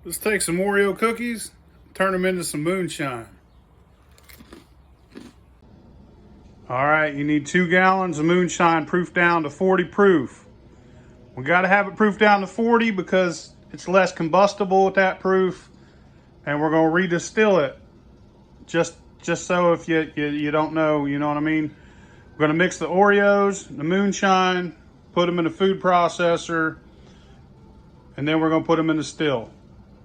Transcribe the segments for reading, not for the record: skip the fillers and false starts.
Let's take some Oreo cookies, turn them into some moonshine. All right, you need 2 gallons of moonshine proof down to 40 proof. We got to have it proof down to 40 because it's less combustible at that proof, and we're going to redistill it. Just so if you don't know, you know what I mean? We're going to mix the Oreos, the moonshine, put them in a food processor, and then we're going to put them in the still.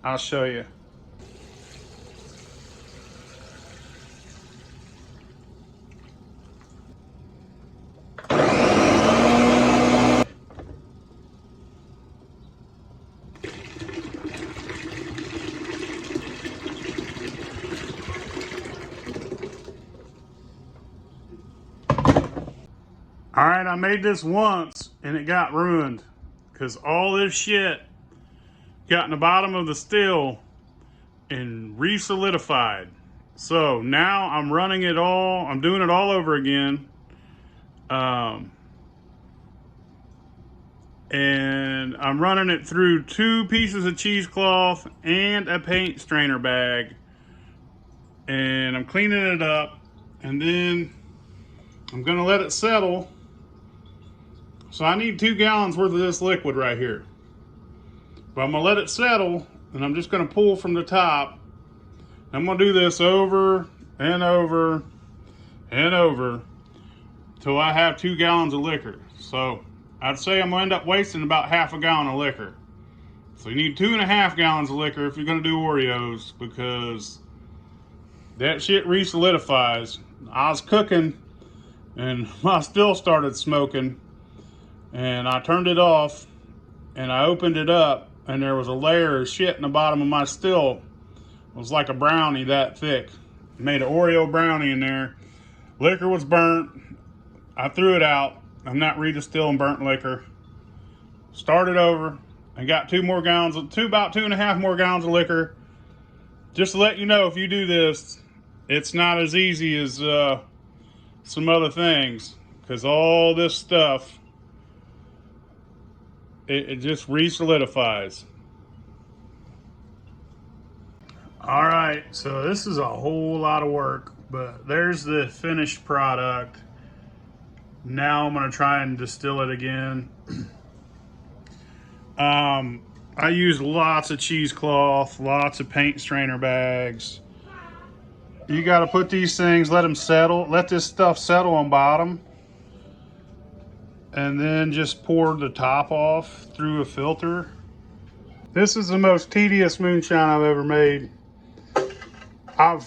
I'll show you. All right, I made this once and it got ruined because all this shit got in the bottom of the still and re-solidified. So now I'm running it all, I'm doing it all over again. And I'm running it through 2 pieces of cheesecloth and a paint strainer bag. And I'm cleaning it up, and then I'm gonna let it settle. So I need 2 gallons worth of this liquid right here. But I'm gonna let it settle, and I'm just gonna pull from the top. I'm gonna do this over and over and over till I have 2 gallons of liquor. So I'd say I'm gonna end up wasting about half a gallon of liquor. So you need 2.5 gallons of liquor if you're gonna do Oreos, because that shit re-solidifies. I was cooking and my still started smoking, and I turned it off and I opened it up, and there was a layer of shit in the bottom of my still. It was like a brownie that thick. I made an Oreo brownie in there. Liquor was burnt. I threw it out. I'm not redistilling burnt liquor. Started over and got 2 more gallons, about 2.5 more gallons of liquor. Just to let you know, if you do this, it's not as easy as some other things, because all this stuff, it just re-solidifies. All right, so this is a whole lot of work, but there's the finished product. Now I'm gonna try and distill it again. I use lots of cheesecloth, lots of paint strainer bags. You gotta put these things, let them settle, let this stuff settle on bottom, and then just pour the top off through a filter. This is the most tedious moonshine I've ever made. I've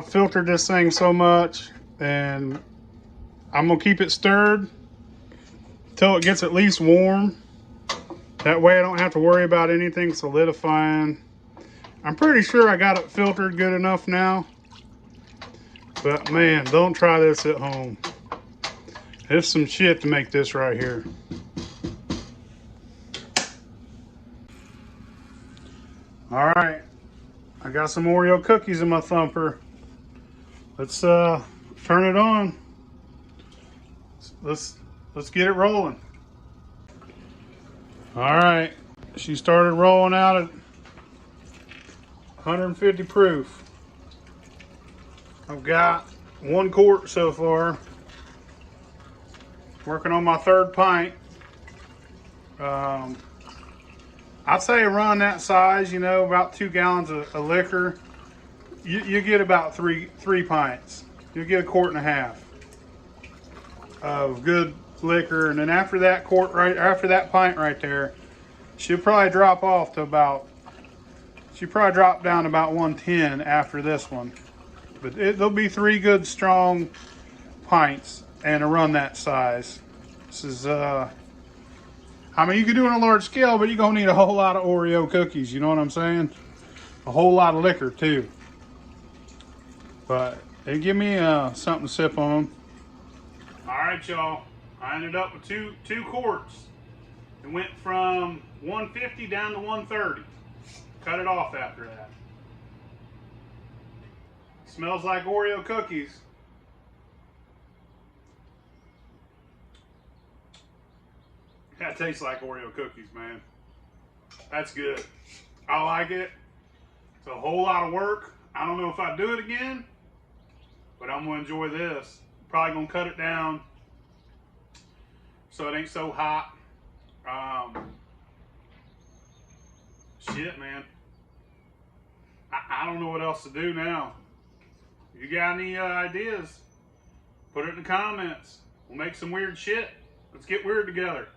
filtered this thing so much, and I'm gonna keep it stirred till it gets at least warm. That way I don't have to worry about anything solidifying. I'm pretty sure I got it filtered good enough now. But man, don't try this at home. It's some shit to make this right here. All right, I got some Oreo cookies in my thumper. Let's turn it on. Let's get it rolling. All right, she started rolling out at 150 proof. I've got 1 quart so far. Working on my 3rd pint. I'd say run that size, you know, about 2 gallons of liquor. You get about three pints. You get 1.5 quarts of good liquor, and then after that after that pint right there, she'll probably drop off to about. She'll probably drop down to about 110 after this one. But there'll be 3 good strong pints and a run that size. This is I mean, you can do it on a large scale, but you're gonna need a whole lot of Oreo cookies, you know what I'm saying? A whole lot of liquor too. But they give me something to sip on. All right, y'all. I ended up with two quarts. It went from 150 down to 130. Cut it off after that. Smells like Oreo cookies. That tastes like Oreo cookies, man. That's good. I like it. It's a whole lot of work. I don't know if I do it again, but I'm gonna enjoy this. Probably gonna cut it down so it ain't so hot. Shit, man. I don't know what else to do now. You got any ideas? Put it in the comments. We'll make some weird shit. Let's get weird together.